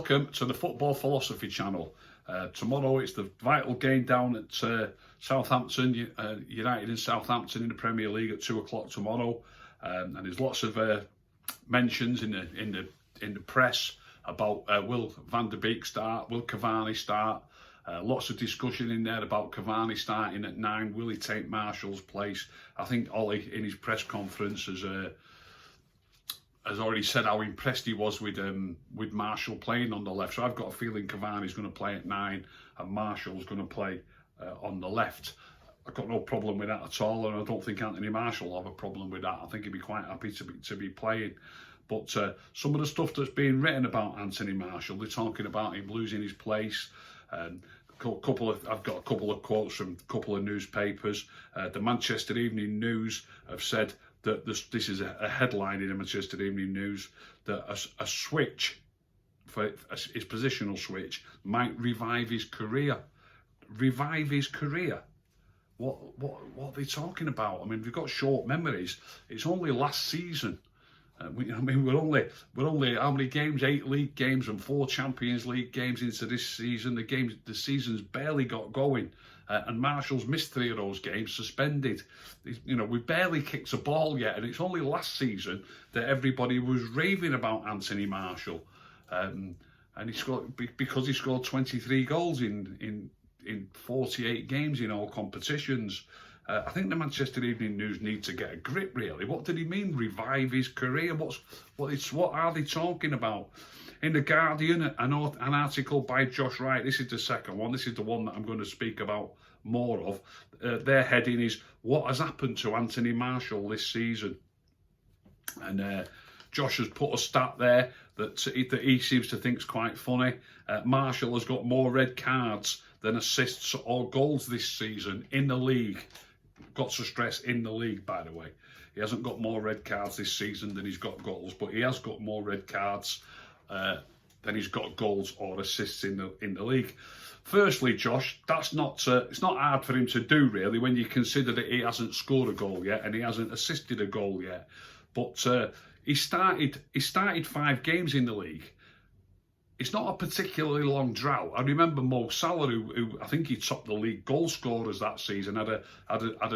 welcome to the Football Philosophy channel. Tomorrow it's the vital game down at Southampton, United in Southampton in the Premier League at 2 o'clock tomorrow. And there's lots of mentions in the press about will Van der Beek start, will Cavani start. Lots of discussion in there about Cavani starting at 9. Will he take Martial's place? I think Ollie in his press conference has already said how impressed he was with Martial playing on the left. So I've got a feeling Cavani's going to play at 9 and Martial's going to play on the left. I've got no problem with that at all, and I don't think Anthony Martial will have a problem with that. I think he'd be quite happy to be playing. But some of the stuff that's being written about Anthony Martial, they're talking about him losing his place. I've got a couple of quotes from a couple of newspapers. The Manchester Evening News have said that this is a headline in the Manchester Evening News, that a switch, for his positional switch, might revive his career. Revive his career? What are they talking about? I mean, we've got short memories. It's only last season. We're only how many games? 8 league games and 4 Champions League games into this season. The season's barely got going, and Martial's missed 3 of those games, suspended. We barely kicked a ball yet, and it's only last season that everybody was raving about Anthony Martial, and because he scored 23 goals in 48 games in all competitions. I think the Manchester Evening News need to get a grip, really. What did he mean, revive his career? What are they talking about? In The Guardian, an article by Josh Wright, this is the second one, this is the one that I'm going to speak about more of. Their heading is, what has happened to Anthony Martial this season? And Josh has put a stat there that he seems to think is quite funny. Martial has got more red cards than assists or goals this season in the league. Got to stress, in the league, by the way. He hasn't got more red cards this season than he's got goals, but he has got more red cards than he's got goals or assists in the league. Firstly, Josh, that's not it's not hard for him to do, really, when you consider that he hasn't scored a goal yet and he hasn't assisted a goal yet. But he started 5 games in the league. It's not a particularly long drought. I remember Mo Salah, who I think he topped the league goal scorers that season, had a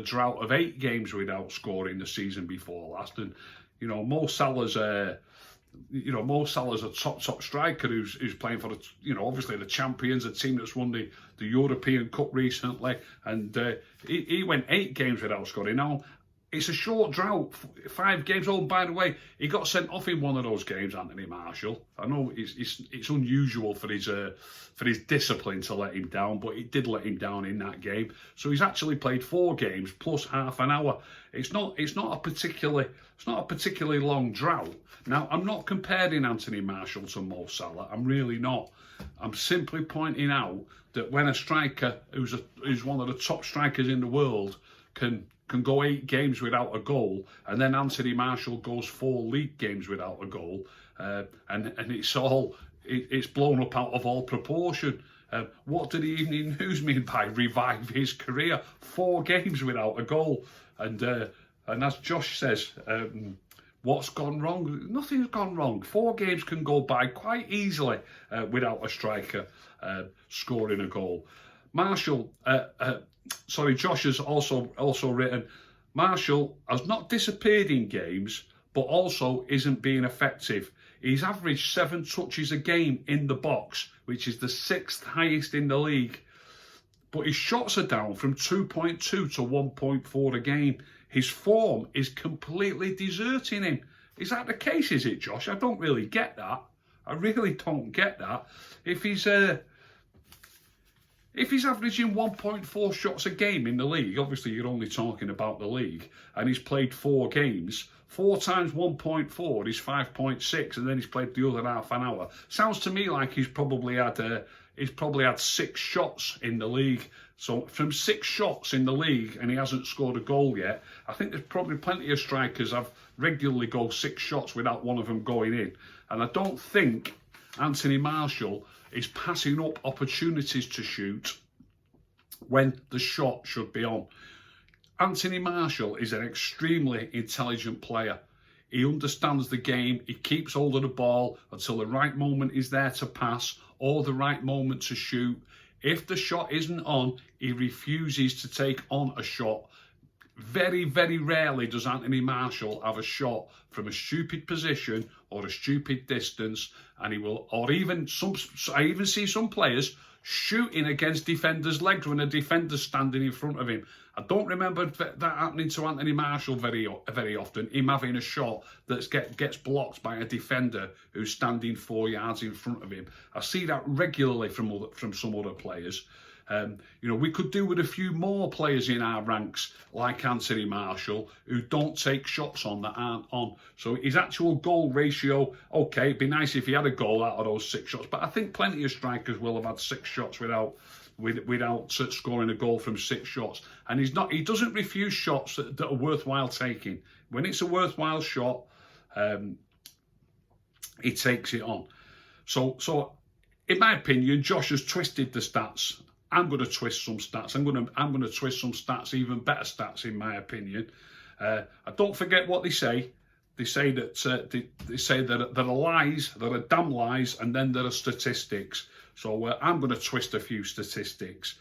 drought of 8 games without scoring the season before last. And Mo Salah's a top striker who's playing for obviously the champions, a team that's won the European Cup recently, and he went 8 games without scoring. Now, it's a short drought, 5 games. Oh, by the way, he got sent off in one of those games, Anthony Martial. I know it's unusual for his discipline to let him down, but it did let him down in that game. So he's actually played 4 games plus half an hour. It's not a particularly long drought. Now, I'm not comparing Anthony Martial to Mo Salah. I'm really not. I'm simply pointing out that when a striker who's one of the top strikers in the world can go 8 games without a goal, and then Anthony Martial goes 4 league games without a goal, and it's blown up out of all proportion. What did the Evening News mean by revive his career? 4 games without a goal, and as Josh says, what's gone wrong? Nothing's gone wrong. 4 games can go by quite easily without a striker scoring a goal. Josh has also written, Martial has not disappeared in games, but also isn't being effective. He's averaged 7 touches a game in the box, which is the 6th highest in the league. But his shots are down from 2.2 to 1.4 a game. His form is completely deserting him. Is that the case, is it, Josh? I don't really get that. I really don't get that. If he's averaging 1.4 shots a game in the league, obviously you're only talking about the league, and he's played 4 games, 4 times 1.4 is 5.6, and then he's played the other half an hour. Sounds to me like he's probably had 6 shots in the league. So from 6 shots in the league, and he hasn't scored a goal yet, I think there's probably plenty of strikers have regularly go 6 shots without one of them going in. And I don't think Anthony Martial is passing up opportunities to shoot when the shot should be on. Anthony Martial is an extremely intelligent player. He understands the game. He keeps hold of the ball until the right moment is there to pass or the right moment to shoot. If the shot isn't on, he refuses to take on a shot. Very, very rarely does Anthony Martial have a shot from a stupid position or a stupid distance, and he will, or even I even see some players shooting against defenders' legs when a defender's standing in front of him. I don't remember that happening to Anthony Martial very often, him having a shot that gets blocked by a defender who's standing 4 yards in front of him. I see that regularly from some other players. We could do with a few more players in our ranks like Anthony Martial who don't take shots on that aren't on. So his actual goal ratio, okay, it'd be nice if he had a goal out of those 6 shots, but I think plenty of strikers will have had 6 shots without scoring a goal from 6 shots. And he doesn't refuse shots that are worthwhile taking. When it's a worthwhile shot, he takes it on. So in my opinion, Josh has twisted the stats. I'm going to twist some stats. I'm going to twist some stats, even better stats, in my opinion. I don't forget what they say. They say that there are lies, there are damn lies, and then there are statistics. So I'm going to twist a few statistics.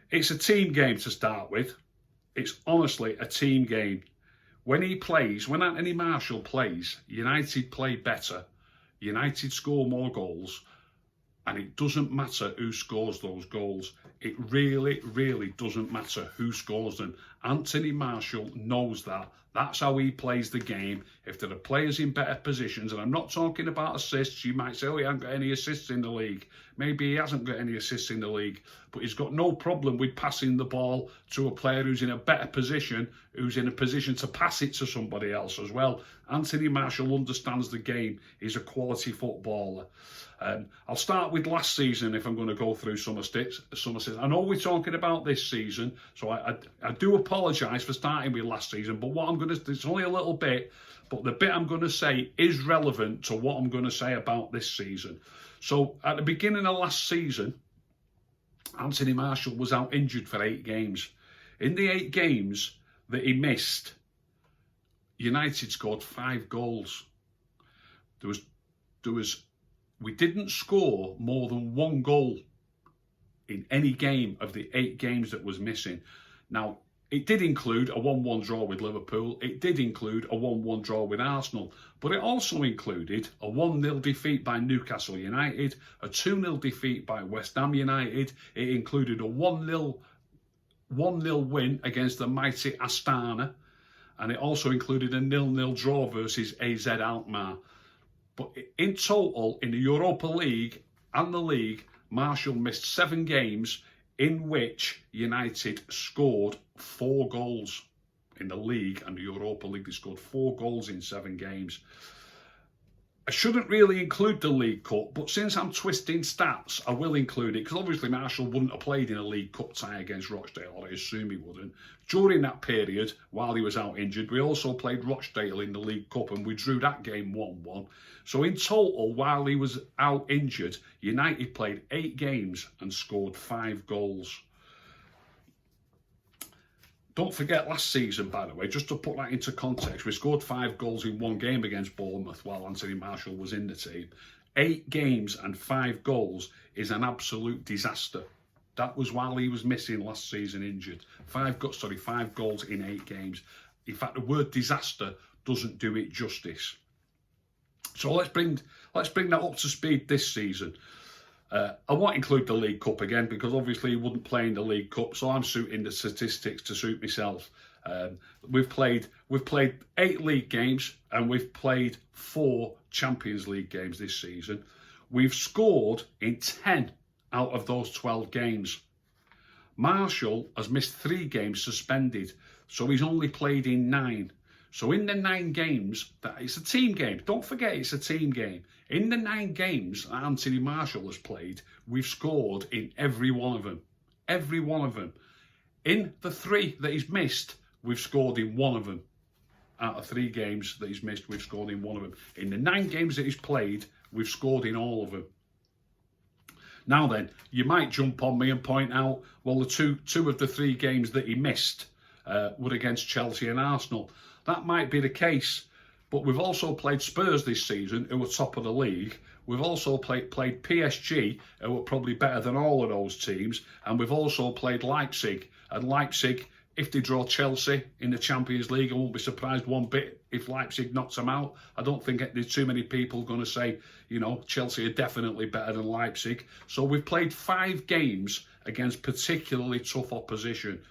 It's a team game to start with. It's honestly a team game. When Anthony Martial plays, United play better. United score more goals. And it doesn't matter who scores those goals. It really, really doesn't matter who scores them. Anthony Martial knows that. That's how he plays the game. If there are players in better positions, and I'm not talking about assists, you might say, oh, he hasn't got any assists in the league. Maybe he hasn't got any assists in the league, but he's got no problem with passing the ball to a player who's in a better position, who's in a position to pass it to somebody else as well. Anthony Martial understands the game. He's a quality footballer. I'll start with last season if I'm going to go through some assists. I know we're talking about this season, so I do apologise for starting with last season, but what I'm going to do, it's only a little bit, but the bit I'm going to say is relevant to what I'm going to say about this season. So at the beginning of last season, Anthony Martial was out injured for 8 games. In the 8 games that he missed, United scored 5 goals. We didn't score more than 1 goal in any game of the 8 games that was missing. Now, it did include a 1-1 draw with Liverpool. It did include a 1-1 draw with Arsenal. But it also included a 1-0 defeat by Newcastle United, a 2-0 defeat by West Ham United. It included a 1-0 win against the mighty Astana. And it also included a 0-0 draw versus AZ Alkmaar. But in total, in the Europa League and the league, Martial missed 7 games in which United scored 4 goals. In the league and the Europa League, they scored 4 goals in 7 games. I shouldn't really include the League Cup, but since I'm twisting stats, I will include it, because obviously Martial wouldn't have played in a League Cup tie against Rochdale, or I assume he wouldn't. During that period, while he was out injured, we also played Rochdale in the League Cup, and we drew that game 1-1. So in total, while he was out injured, United played 8 games and scored 5 goals. Don't forget last season, by the way, just to put that into context, we scored 5 goals in 1 game against Bournemouth while Anthony Martial was in the team. 8 games and 5 goals is an absolute disaster. That was while he was missing last season injured. 5 goals in 8 games. In fact, the word disaster doesn't do it justice. So let's bring that up to speed this season. I won't include the League Cup again because obviously he wouldn't play in the League Cup, so I'm suiting the statistics to suit myself. We've played 8 league games and we've played 4 Champions League games this season. We've scored in 10 out of those 12 games. Martial has missed 3 games suspended, so he's only played in 9. So in the 9 games, it's a team game. Don't forget it's a team game. In the 9 games that Anthony Martial has played, we've scored in every one of them. Every one of them. In the 3 that he's missed, we've scored in 1 of them. Out of 3 games that he's missed, we've scored in 1 of them. In the 9 games that he's played, we've scored in all of them. Now then, you might jump on me and point out, well, the two of the 3 games that he missed were against Chelsea and Arsenal. That might be the case, But we've also played Spurs this season, who were top of the league. We've also played PSG, who were probably better than all of those teams. And we've also played Leipzig. And Leipzig, if they draw Chelsea in the Champions League, I won't be surprised one bit if Leipzig knocks them out. I don't think there's too many people going to say, you know, Chelsea are definitely better than Leipzig. So we've played 5 games against particularly tough opposition.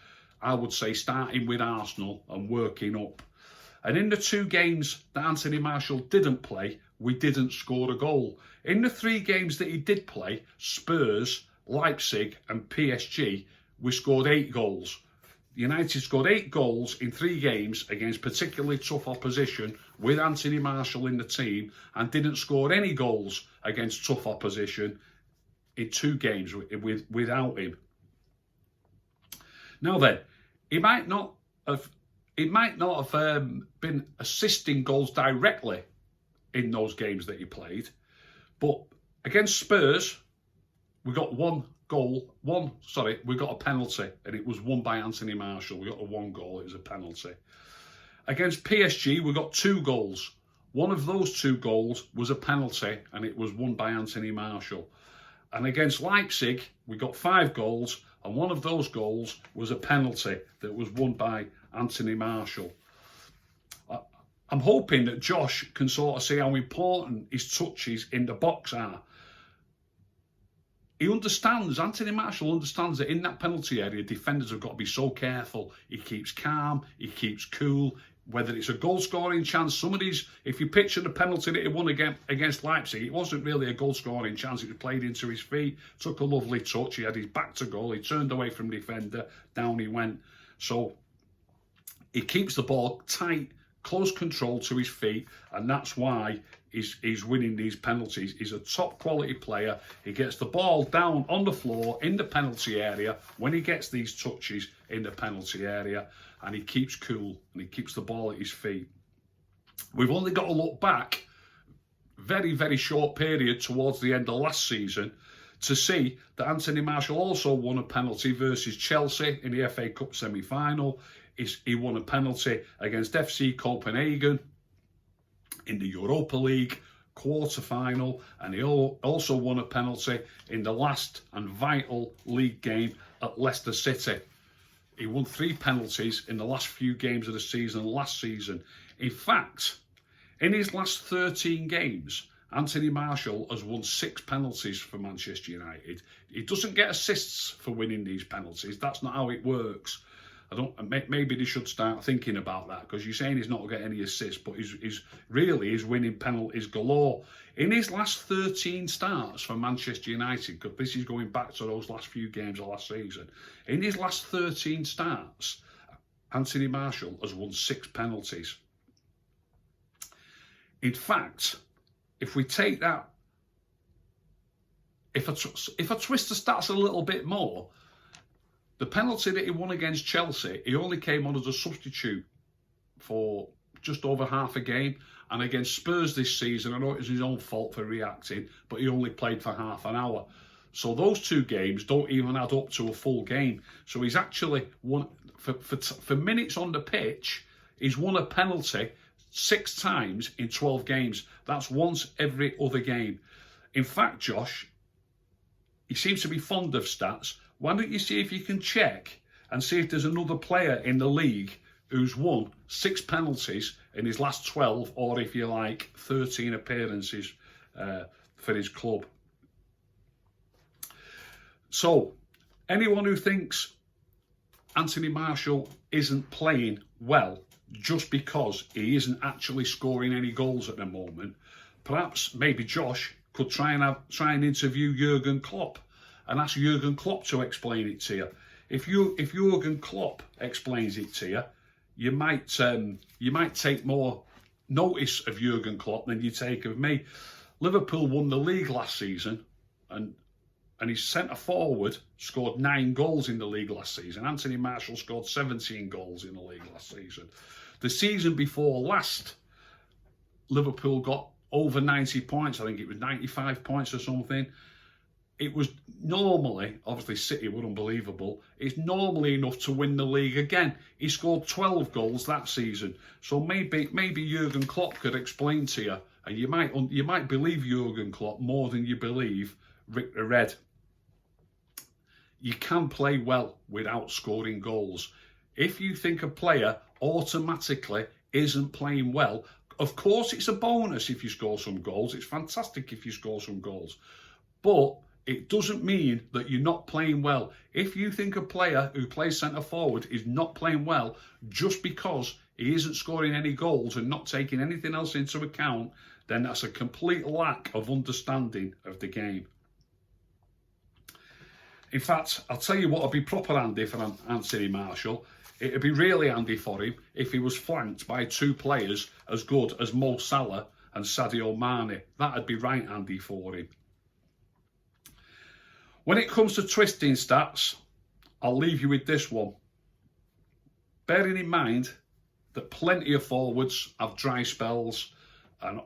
I would say starting with Arsenal and working up. And in the 2 games that Anthony Martial didn't play, we didn't score a goal. In the 3 games that he did play, Spurs, Leipzig and PSG, we scored 8 goals. United scored 8 goals in 3 games against particularly tough opposition with Anthony Martial in the team, and didn't score any goals against tough opposition in 2 games without him. Now then, he might not have been assisting goals directly in those games that he played, but against Spurs, we got we got a penalty, and it was won by Anthony Martial. We got a 1 goal, it was a penalty. Against PSG, we got 2 goals. One of those 2 goals was a penalty, and it was won by Anthony Martial. And against Leipzig, we got 5 goals, and one of those goals was a penalty that was won by Anthony Martial. I'm hoping that Josh can sort of see how important his touches in the box are. He understands, Anthony Martial understands that in that penalty area, defenders have got to be so careful. He keeps calm, he keeps cool. Whether it's a goal-scoring chance, some of these, if you picture the penalty that he won against Leipzig, it wasn't really a goal-scoring chance. It was played into his feet, took a lovely touch. He had his back to goal. He turned away from defender, down he went. So he keeps the ball tight, close control to his feet, and that's why he's winning these penalties. He's a top quality player. He gets the ball down on the floor in the penalty area when he gets these touches in the penalty area, and he keeps cool and he keeps the ball at his feet. We've only got to look back very, very short period towards the end of last season to see that Anthony Martial also won a penalty versus Chelsea in the FA Cup semi-final. He won a penalty against FC Copenhagen in the Europa League quarter-final, and he also won a penalty in the last and vital league game at Leicester City. He won 3 penalties in the last few games of the season last season. In fact, in his last 13 games, Anthony Martial has won 6 penalties for Manchester United. He doesn't get assists for winning these penalties. That's not how it works. Maybe they should start thinking about that, because you're saying he's not getting any assists, but he's winning penalties galore. In his last 13 starts for Manchester United, because this is going back to those last few games of last season, in his last 13 starts, Anthony Martial has won 6 penalties. In fact, if we take that, if I twist the stats a little bit more, the penalty that he won against Chelsea, he only came on as a substitute for just over half a game. And against Spurs this season, I know it was his own fault for reacting, but he only played for half an hour. So those 2 games don't even add up to a full game. So he's actually won, for minutes on the pitch, he's won a penalty 6 times in 12 games. That's once every other game. In fact, Josh, he seems to be fond of stats. Why don't you see if you can check and see if there's another player in the league who's won 6 penalties in his last 12, or if you like, 13 appearances for his club. So, anyone who thinks Anthony Martial isn't playing well just because he isn't actually scoring any goals at the moment, perhaps maybe Josh could try and interview Jurgen Klopp and ask Jurgen Klopp to explain it to you. If Jurgen Klopp explains it to you, you might take more notice of Jurgen Klopp than you take of me. Liverpool won the league last season, and his centre forward scored 9 goals in the league last season. Anthony Martial scored 17 goals in the league last season. The season before last, Liverpool got over 90 points. I think it was 95 points or something. it was normally, obviously City were unbelievable, it's normally enough to win the league again. He scored 12 goals that season. So maybe Jurgen Klopp could explain to you, and you might believe Jurgen Klopp more than you believe Rick the Red. You can play well without scoring goals. If you think a player automatically isn't playing well, of course it's a bonus if you score some goals. It's fantastic if you score some goals. But it doesn't mean that you're not playing well. If you think a player who plays centre forward is not playing well just because he isn't scoring any goals and not taking anything else into account, then that's a complete lack of understanding of the game. In fact, I'll tell you what would be proper handy for Anthony Martial. It would be really handy for him if he was flanked by two players as good as Mo Salah and Sadio Mane. That would be right handy for him. When it comes to twisting stats, I'll leave you with this one. Bearing in mind that plenty of forwards have dry spells and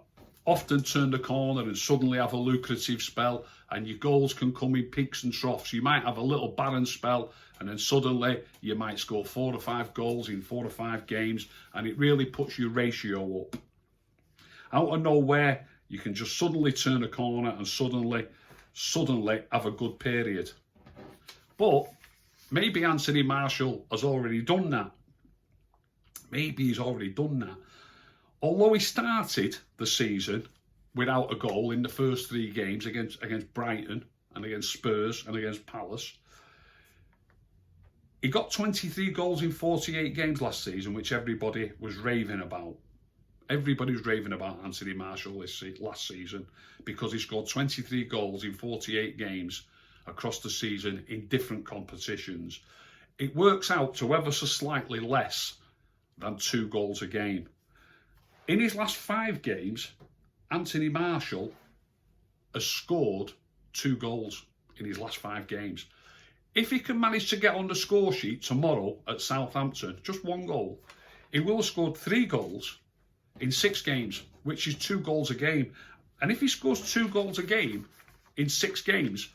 often turn the corner and suddenly have a lucrative spell, and your goals can come in peaks and troughs. You might have a little barren spell and then suddenly you might score 4 or 5 goals in 4 or 5 games, and it really puts your ratio up. Out of nowhere, you can just suddenly turn a corner and suddenly have a good period. But maybe Anthony Martial has already done that. Maybe he's already done that. Although he started the season without a goal in the first 3 games against Brighton and against Spurs and against Palace, he got 23 goals in 48 games last season, which everybody was raving about. Everybody was raving about Anthony Martial last season because he scored 23 goals in 48 games across the season in different competitions. It works out to ever so slightly less than 2 goals a game. In his last 5 games, Anthony Martial has scored 2 goals in his last 5 games. If he can manage to get on the score sheet tomorrow at Southampton, just 1 goal, he will have scored 3 goals in 6 games, which is 2 goals a game. And if he scores 2 goals a game in 6 games,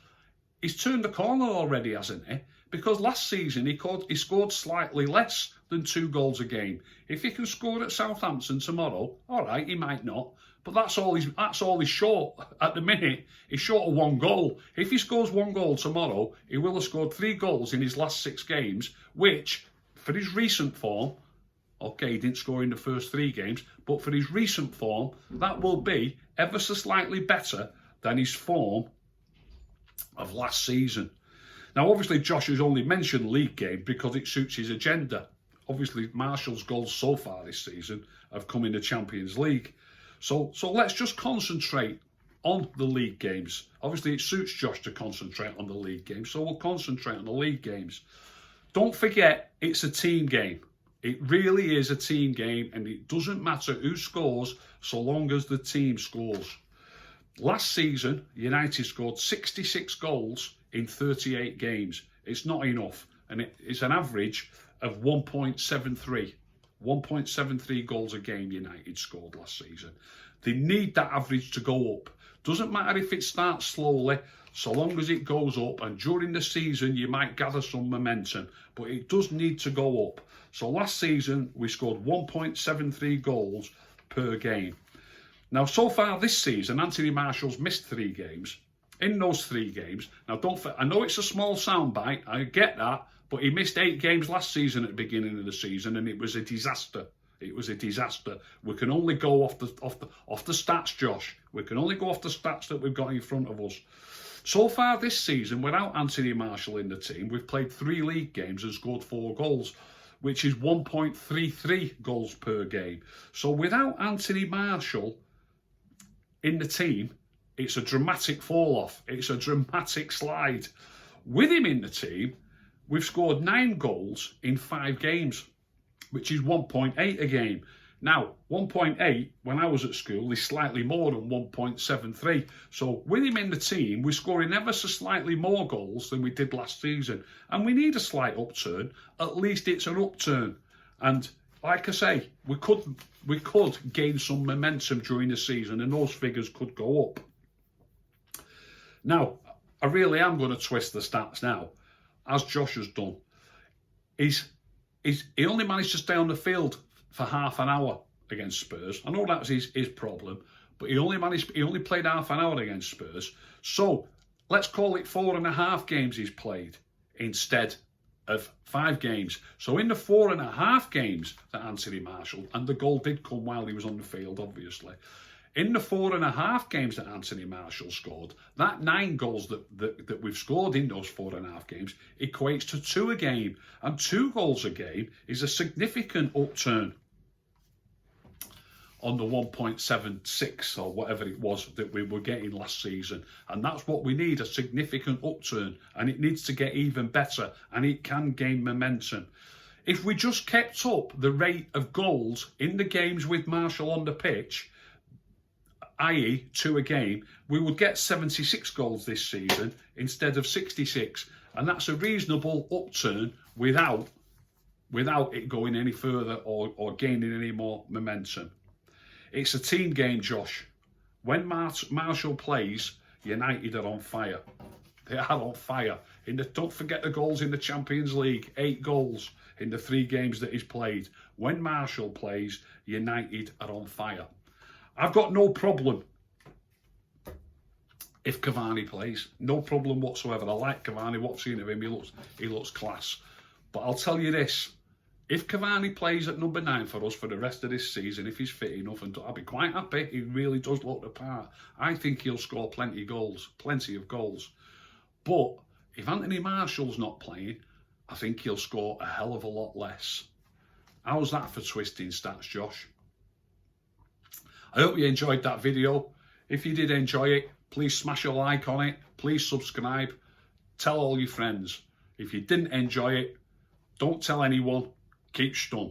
he's turned the corner already, hasn't he? Because last season he scored slightly less than 2 goals a game. If he can score at Southampton tomorrow, all right, he might not. But that's all he's short at the minute. He's short of 1 goal. If he scores 1 goal tomorrow, he will have scored 3 goals in his last 6 games, which, for his recent form, okay, he didn't score in the first 3 games, but for his recent form, that will be ever so slightly better than his form of last season. Now, obviously, Josh has only mentioned league game because it suits his agenda. Obviously, Martial's goals so far this season have come in the Champions League. So let's just concentrate on the league games. Obviously, it suits Josh to concentrate on the league games, so we'll concentrate on the league games. Don't forget, it's a team game. It really is a team game, and it doesn't matter who scores so long as the team scores. Last season, United scored 66 goals in 38 games. It's not enough, and it's an average of 1.73. 1.73 goals a game United scored last season. They need that average to go up. Doesn't matter if it starts slowly, so long as it goes up, and during the season you might gather some momentum, but it does need to go up. So last season we scored 1.73 goals per game. Now, so far this season, Anthony Martial's missed 3 games. In those 3 games, now I know it's a small soundbite, I get that, but he missed 8 games last season at the beginning of the season, and it was a disaster. It was a disaster. We can only go off the stats, Josh. We can only go off the stats that we've got in front of us. So far this season, without Anthony Martial in the team, we've played 3 league games and scored 4 goals, which is 1.33 goals per game. So without Anthony Martial in the team, it's a dramatic fall off. It's a dramatic slide. With him in the team, we've scored 9 goals in 5 games, which is 1.8 a game. Now, 1.8 when I was at school is slightly more than 1.73. So with him in the team, we're scoring ever so slightly more goals than we did last season. And we need a slight upturn. At least it's an upturn. And like I say, we could gain some momentum during the season, and those figures could go up. Now, I really am going to twist the stats now, as Josh has done. He only managed to stay on the field for half an hour against Spurs. I know that was his problem, but he only played half an hour against Spurs. So let's call it 4.5 games he's played instead of 5 games. So in the 4.5 games that Anthony Martial, and the goal did come while he was on the field, obviously. In the 4.5 games that Anthony Martial scored, that 9 goals that we've scored in those 4.5 games equates to 2 a game. And 2 goals a game is a significant upturn on the 1.76 or whatever it was that we were getting last season. And that's what we need, a significant upturn. And it needs to get even better, and it can gain momentum. If we just kept up the rate of goals in the games with Martial on the pitch, i.e. 2 a game, we would get 76 goals this season instead of 66. And that's a reasonable upturn without it going any further or gaining any more momentum. It's a team game, Josh. When Martial plays, United are on fire. They are on fire. Don't forget the goals in the Champions League. 8 goals in the 3 games that he's played. When Martial plays, United are on fire. I've got no problem if Cavani plays. No problem whatsoever. I like Cavani. What I've seen of him, he looks class. But I'll tell you this. If Cavani plays at number 9 for us for the rest of this season, if he's fit enough, and I'll be quite happy. He really does look the part. I think he'll score plenty of goals. But if Anthony Martial's not playing, I think he'll score a hell of a lot less. How's that for twisting stats, Josh? I hope you enjoyed that video. If you did enjoy it, please smash a like on it. Please subscribe. Tell all your friends. If you didn't enjoy it, don't tell anyone. Keep stum.